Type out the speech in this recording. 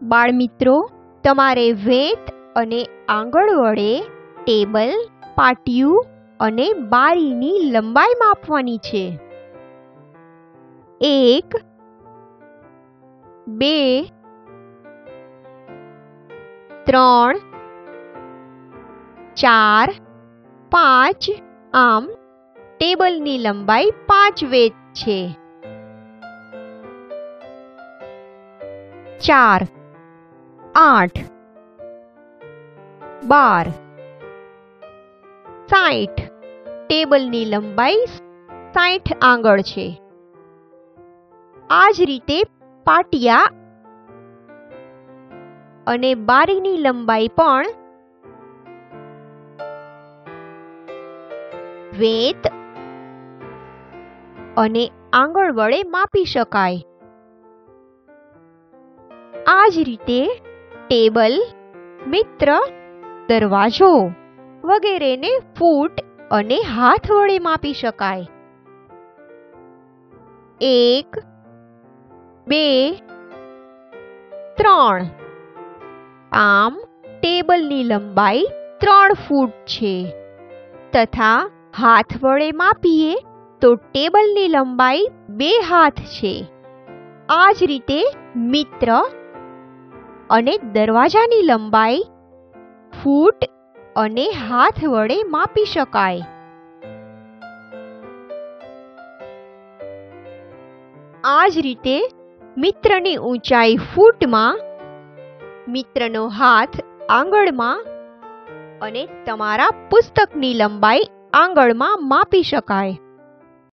બાળમિત્રો, તમારે વેત અને આંગળ વડે ટેબલ, પાટિયું અને બારીની લંબાઈ માપવાની છે. 1, 2, 3, 4, 5 આમ ટેબલની લંબાઈ 5 વેત છે. 4, 8, 12, 60 ટેબલની લંબાઈ 60 આંગળ છે. આ જ રીતે પાટિયા અને બારીની લંબાઈ પણ વેત અને આંગળ વડે માપી શકાય. આ જ રીતે ટેબલ, મિત્ર, દરવાજો વગેરેને ફૂટ અને હાથ વડે માપી શકાય. 1, 2, 3 આમ ટેબલની લંબાઈ 3 ફૂટ છે તથા હાથ વડે માપીએ તો ટેબલની લંબાઈ 2 હાથ છે. આ જ રીતે મિત્ર અને દરવાજાની લંબાઈ ફૂટ અને હાથ વડે માપી શકાય. આ જ રીતે મિત્રની ઊંચાઈ ફૂટમાં, મિત્રનો હાથ આંગળમાં અને તમારા પુસ્તકની લંબાઈ આંગળમાં માપી શકાય.